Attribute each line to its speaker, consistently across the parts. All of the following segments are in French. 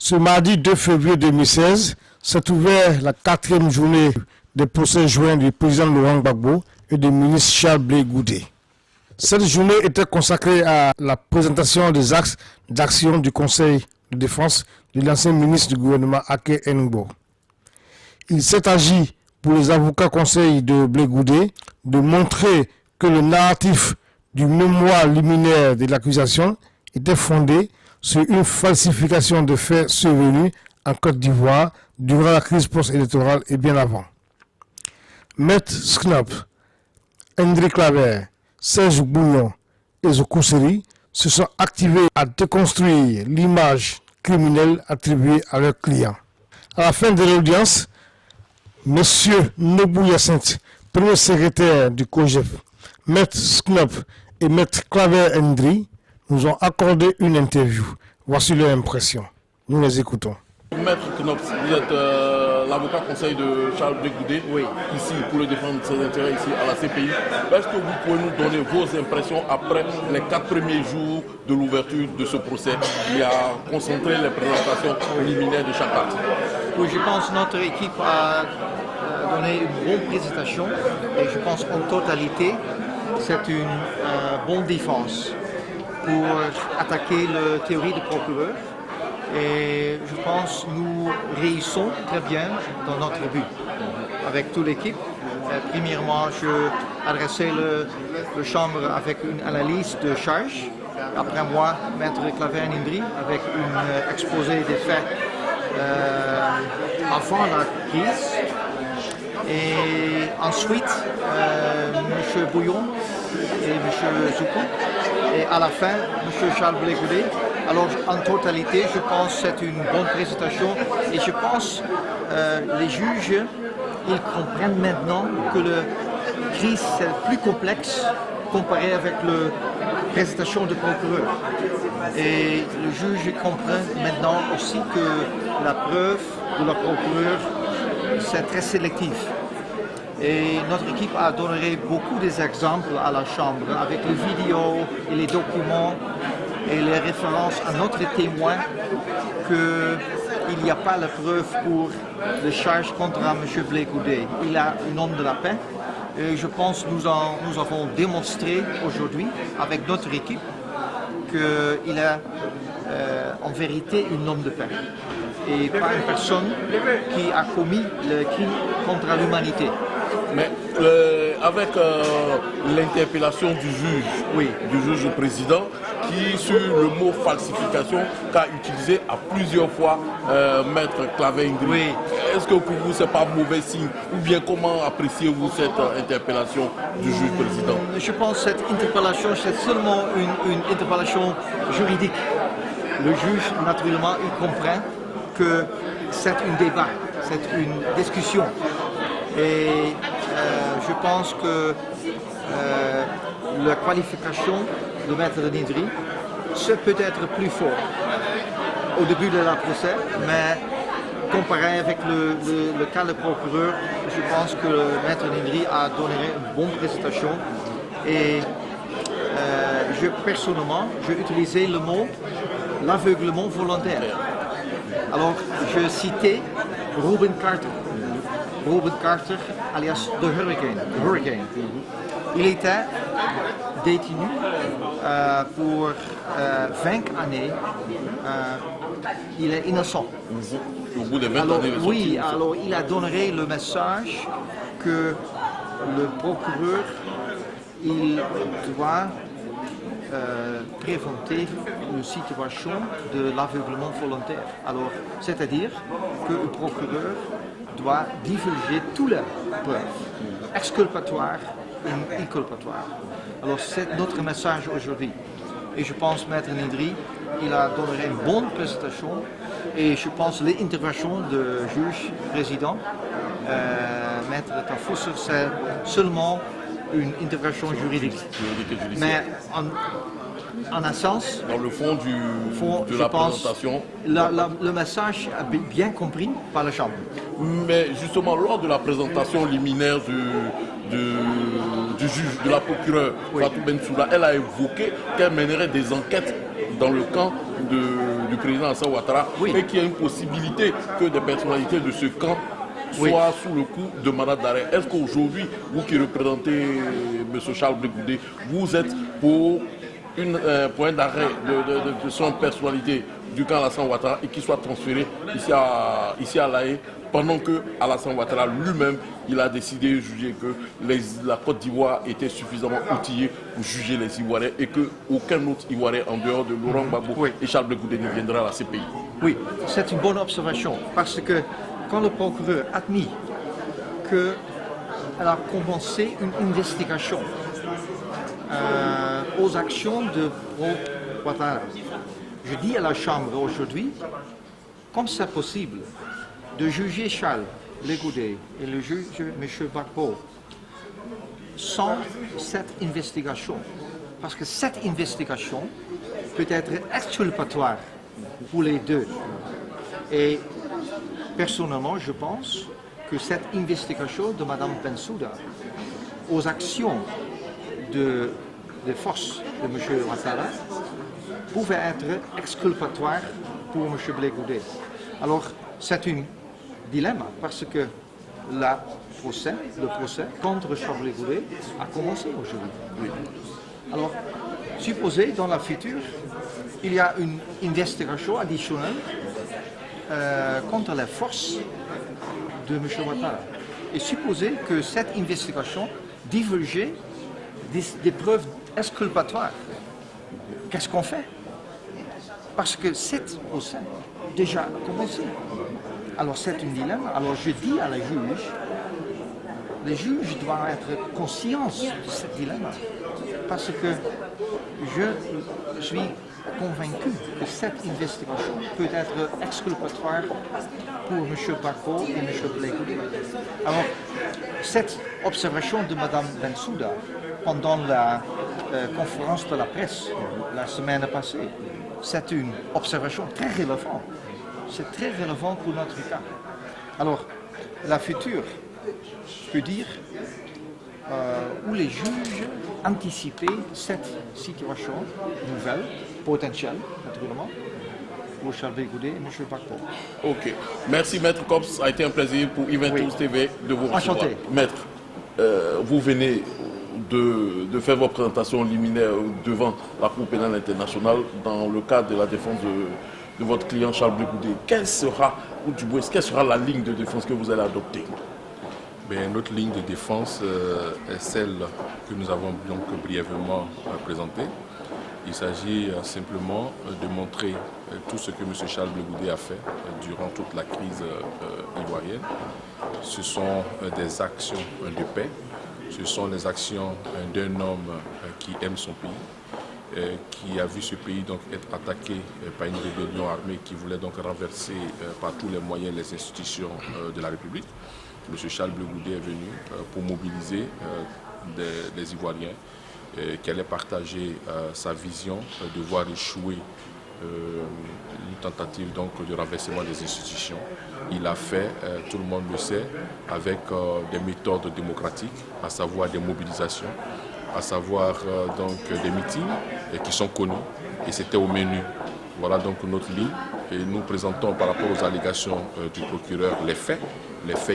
Speaker 1: Ce mardi 2 février 2016 s'est ouvert la 4e journée des procès joints du président Laurent Gbagbo et du ministre Charles Blé Goudé. Cette journée était consacrée à la présentation des axes d'action du Conseil de défense de l'ancien ministre du gouvernement Aké Enungbo. Il s'est agi pour les avocats conseils de Blé Goudé de montrer que le narratif du mémoire liminaire de l'accusation était fondé sur une falsification de faits survenus en Côte d'Ivoire durant la crise post-électorale et bien avant. Maître Sknop, Hendrik Claver, Serge Bouillon et Zokousseri se sont activés à déconstruire l'image criminelle attribuée à leurs clients. À la fin de l'audience, M. Nobou Hyacinthe, premier secrétaire du COJEP, Maître Sknop et Maître Claver Hendry nous ont accordé une interview. Voici leur impression. Nous les écoutons.
Speaker 2: Maître Knops, vous êtes l'avocat conseil de Charles Blé Goudé, oui, ici pour le défendre ses intérêts ici à la CPI. Est-ce que vous pouvez nous donner vos impressions après les 4 premiers jours de l'ouverture de ce procès qui a concentré les présentations liminaires de chaque acte?
Speaker 3: Oui, je pense que notre équipe a donné une bonne présentation et je pense qu'en totalité, c'est une bonne défense pour attaquer la théorie du procureur. Et je pense que nous réussissons très bien dans notre but avec toute l'équipe. Premièrement, je adressais la Chambre avec une analyse de charge. Après moi, Maître Claver Hendry avec un exposé des faits avant la crise. Et ensuite, M. Bouillon et M. Zoukou. Et à la fin, M. Charles Blé Goudé. Alors, en totalité, je pense que c'est une bonne présentation et je pense que les juges, ils comprennent maintenant que la crise est plus complexe comparé avec la présentation du procureur. Et le juge comprend maintenant aussi que la preuve de la procureur, c'est très sélectif. Et notre équipe a donné beaucoup d'exemples à la Chambre avec les vidéos et les documents et les références à notre témoin qu'il n'y a pas la preuve pour les charges contre M. Blé Goudé. Il a un homme de la paix et je pense que nous avons démontré aujourd'hui avec notre équipe qu'il est en vérité un homme de paix et pas une personne qui a commis le crime contre l'humanité.
Speaker 2: Mais avec l'interpellation du juge, oui, du juge président, qui sur le mot falsification qu'a utilisé à plusieurs fois Maître Claver Hendry, oui. Est-ce que pour vous c'est pas mauvais signe ou bien comment appréciez-vous cette interpellation du juge président?
Speaker 3: Je pense que cette interpellation c'est seulement une interpellation juridique. Le juge naturellement il comprend que c'est un débat, c'est une discussion. Et je pense que la qualification de Maître Hendry, c'est peut-être plus fort au début de la procès, mais comparé avec le cas du procureur, je pense que Maître Hendry a donné une bonne présentation et personnellement, j'ai utilisé le mot l'aveuglement volontaire. Alors, je citais Rubin Carter, alias The Hurricane. Il était détenu pour 20 années. Il est innocent.
Speaker 2: Au bout de 20
Speaker 3: alors,
Speaker 2: années,
Speaker 3: oui, alors il a donné le message que le procureur il doit préventer une situation de l'aveuglement volontaire. Alors, c'est-à-dire que le procureur doit divulguer toutes les preuves, exculpatoires et inculpatoires. Alors, c'est notre message aujourd'hui. Et je pense que Maître Hendry, il a donné une bonne présentation et je pense que l'intervention du juge président, Maître Tafusser, c'est seulement une intervention juridique. Mais en un sens,
Speaker 2: dans le fond de la présentation,
Speaker 3: le message a bien compris par la Chambre.
Speaker 2: Mais justement, lors de la présentation liminaire du juge, de la procureure, oui, Fatou Bensouda, elle a évoqué qu'elle mènerait des enquêtes dans le camp du président Alassane Ouattara,
Speaker 3: Oui.
Speaker 2: et qu'il y a une possibilité que des personnalités de ce camp
Speaker 3: Oui.
Speaker 2: soient sous le coup de mandat d'arrêt. Est-ce qu'aujourd'hui, vous qui représentez M. Charles Blé Goudé, vous êtes pour un d'arrêt de son personnalité du camp Alassane Ouattara et qu'il soit transféré ici à La Haye, pendant que Alassane Ouattara lui-même, il a décidé de juger que la Côte d'Ivoire était suffisamment outillée pour juger les Ivoiriens et qu'aucun autre Ivoirien en dehors de Laurent Gbagbo
Speaker 3: Oui.
Speaker 2: et Charles Blé Goudé ne viendra à la CPI?
Speaker 3: Oui, c'est une bonne observation parce que quand le procureur a admis qu'elle a commencé une investigation aux actions de Ouattara, je dis à la Chambre aujourd'hui, comme c'est possible de juger Charles Blé Goudé et le juge M. Gbagbo sans cette investigation, parce que cette investigation peut être exculpatoire pour les deux. Et personnellement, je pense que cette investigation de Mme Bensouda aux actions des forces de M. Ouattara pouvait être exculpatoire pour M. Blé Goudé. Alors, c'est un dilemme parce que le procès contre Charles Blé Goudé a commencé aujourd'hui.
Speaker 2: Oui.
Speaker 3: Alors, supposez dans la future, il y a une investigation additionnelle contre les forces de M. Ouattara. Et supposez que cette investigation divergeait des preuves exculpatoires. Qu'est-ce qu'on fait? Parce que cette procès a déjà commencé. Alors c'est un dilemme. Alors je dis à les juges doivent être conscients de ce dilemme. Parce que je suis convaincu que cette investigation peut être exculpatoire pour M. Gbagbo et M. Blé Goudé. Alors, cette observation de Mme Bensouda pendant la conférence de la presse la semaine passée, c'est une observation très relevante. C'est très relevant pour notre cas. Alors, la future peut dire où les juges anticipaient cette situation nouvelle, potentielle, naturellement, pour Charles Blé Goudé et M. Gbagbo.
Speaker 2: Ok. Merci, Maître Cops. Ça a été un plaisir pour Event
Speaker 3: Oui.
Speaker 2: TV de vous recevoir.
Speaker 3: Enchanté.
Speaker 2: Maître, vous venez de faire votre présentation liminaire devant la Cour pénale internationale dans le cadre de la défense de votre client Charles Blé Goudé. Quelle sera la ligne de défense que vous allez adopter?
Speaker 4: Notre ligne de défense est celle que nous avons donc brièvement présentée. Il s'agit simplement de montrer tout ce que M. Charles Blé Goudé a fait durant toute la crise ivoirienne. Ce sont des actions de paix, ce sont les actions d'un homme qui aime son pays, qui a vu ce pays donc être attaqué par une rébellion armée qui voulait donc renverser par tous les moyens les institutions de la République. M. Charles Blé Goudé est venu pour mobiliser les Ivoiriens qui allaient partager sa vision de voir échouer une tentative donc, de renversement des institutions. Il a fait, tout le monde le sait, avec des méthodes démocratiques, à savoir des mobilisations, à savoir donc des meetings qui sont connus et c'était au menu. Voilà donc notre ligne et nous présentons par rapport aux allégations du procureur les faits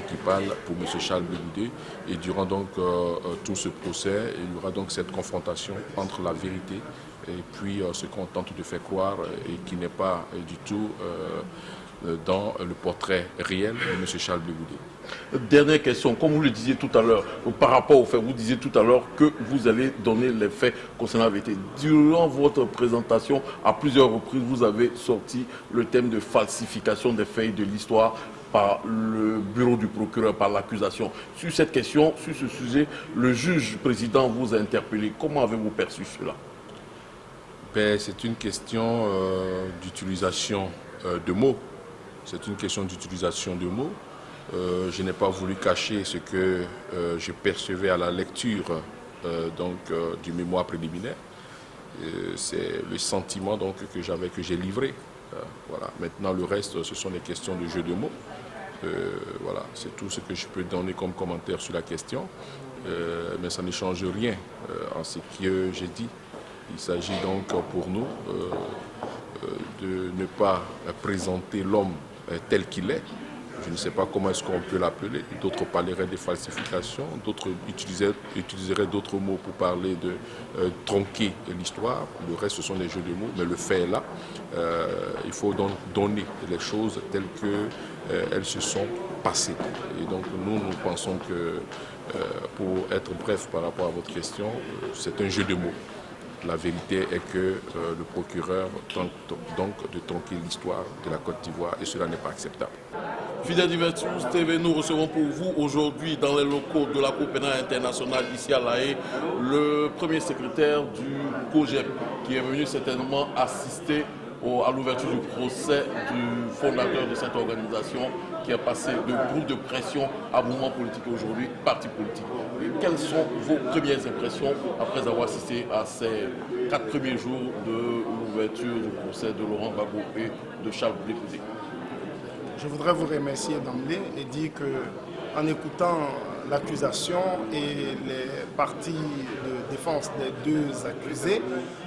Speaker 4: qui parlent pour M. Charles Blé Goudé et durant donc tout ce procès, il y aura donc cette confrontation entre la vérité et puis ce qu'on tente de faire croire et qui n'est pas du tout dans le portrait réel de M. Charles Blé Goudé.
Speaker 2: Dernière question, comme vous le disiez tout à l'heure, par rapport aux faits, vous disiez tout à l'heure que vous allez donner les faits concernant la vérité. Durant votre présentation, à plusieurs reprises, vous avez sorti le thème de falsification des faits et de l'histoire par le bureau du procureur, par l'accusation. Sur cette question, sur ce sujet, le juge président vous a interpellé. Comment avez-vous perçu cela?
Speaker 4: C'est une question d'utilisation de mots. C'est une question d'utilisation de mots. Je n'ai pas voulu cacher ce que je percevais à la lecture du mémoire préliminaire. C'est le sentiment donc, que j'ai livré. Voilà. Maintenant, le reste, ce sont des questions de jeu de mots. Voilà. C'est tout ce que je peux donner comme commentaire sur la question. Mais ça ne change rien en ce que j'ai dit. Il s'agit donc pour nous de ne pas présenter l'homme tel qu'il est. Je ne sais pas comment est-ce qu'on peut l'appeler. D'autres parleraient de falsification, d'autres utiliseraient d'autres mots pour parler de tronquer l'histoire. Le reste, ce sont des jeux de mots, mais le fait est là. Il faut donc donner les choses telles qu'elles se sont passées. Et donc nous pensons que, pour être bref par rapport à votre question, c'est un jeu de mots. La vérité est que le procureur tente donc de tronquer l'histoire de la Côte d'Ivoire et cela n'est pas acceptable.
Speaker 2: Fidèles Divertus TV, nous recevons pour vous aujourd'hui dans les locaux de la Cour pénale internationale ici à La Haye le premier secrétaire du COJEP qui est venu certainement assister à l'ouverture du procès du fondateur de cette organisation qui est passé de groupe de pression à mouvement politique aujourd'hui, parti politique. Quelles sont vos premières impressions après avoir assisté à ces 4 premiers jours de l'ouverture du procès de Laurent Gbagbo et de Charles Blé Goudé?
Speaker 5: Je voudrais vous remercier d'emblée et dire qu'en écoutant l'accusation et les parties de défense des deux accusés,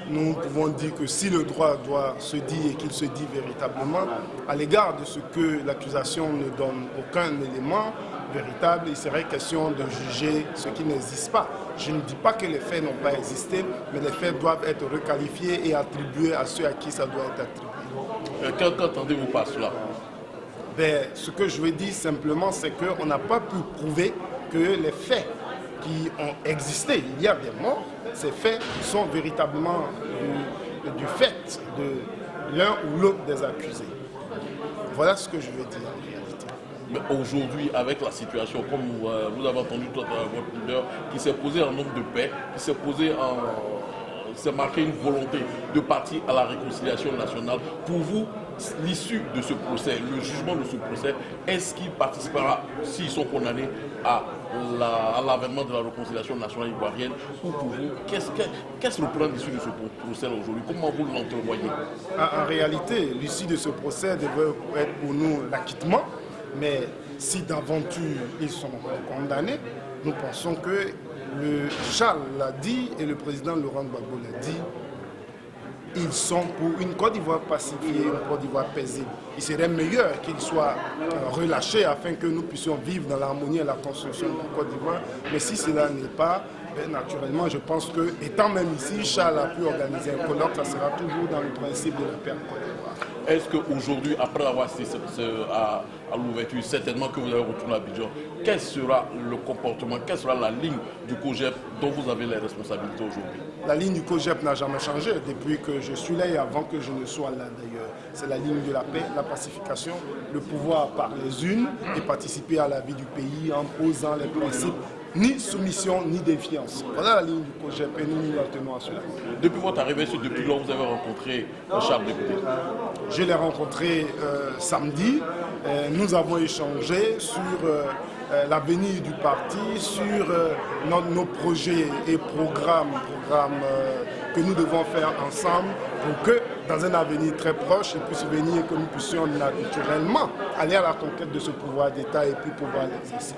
Speaker 5: nous pouvons dire que si le droit doit se dire et qu'il se dit véritablement, à l'égard de ce que l'accusation ne donne aucun élément véritable, il serait question de juger ce qui n'existe pas. Je ne dis pas que les faits n'ont pas existé, mais les faits doivent être requalifiés et attribués à ceux à qui ça doit être attribué.
Speaker 2: Qu'entendez-vous par cela?
Speaker 5: Ce que je veux dire simplement, c'est qu'on n'a pas pu prouver que les faits qui ont existé, il y a des morts, ces faits sont véritablement du fait de l'un ou l'autre des accusés. Voilà ce que je veux dire en réalité.
Speaker 2: Mais aujourd'hui, avec la situation, comme vous avez entendu tout à l'heure votre leader, qui s'est posé en homme de paix, qui s'est posé s'est marqué une volonté de partir à la réconciliation nationale. Pour vous, l'issue de ce procès, le jugement de ce procès, est-ce qu'il participera, s'ils sont condamnés, à l'avènement de la réconciliation nationale ivoirienne? Ou pour vous, qu'est-ce le plan d'issue de ce procès aujourd'hui? Comment vous l'entrevoyez?
Speaker 5: En réalité, l'issue de ce procès devait être pour nous l'acquittement, mais si d'aventure ils sont condamnés, nous pensons que Charles l'a dit et le président Laurent Gbagbo l'a dit, ils sont pour une Côte d'Ivoire pacifiée, une Côte d'Ivoire paisible. Il serait meilleur qu'ils soient relâchés afin que nous puissions vivre dans l'harmonie et la construction de la Côte d'Ivoire. Mais si cela n'est pas, naturellement, je pense que, étant même ici, Charles a pu organiser un colloque, ça sera toujours dans le principe de la paix en Côte d'Ivoire.
Speaker 2: Est-ce qu'aujourd'hui, après avoir assisté à l'ouverture, certainement que vous allez retourner à Abidjan, quel sera le comportement, quelle sera la ligne du COJEP dont vous avez les responsabilités aujourd'hui?
Speaker 5: La ligne du COJEP n'a jamais changé depuis que je suis là et avant que je ne sois là d'ailleurs. C'est la ligne de la paix, la pacification, le pouvoir par les unes et participer à la vie du pays en posant les principes ni soumission ni défiance. Voilà la ligne du COJEP et nous nous tenons à cela.
Speaker 2: Depuis votre arrivée sur Depuis lors, vous avez rencontré Charles Blé Goudé?
Speaker 5: Je l'ai rencontré samedi. Nous avons échangé sur l'avenir du parti, sur nos projets et programmes que nous devons faire ensemble pour que dans un avenir très proche, il puisse venir et que nous puissions naturellement aller à la conquête de ce pouvoir d'État et puis pouvoir l'exercer.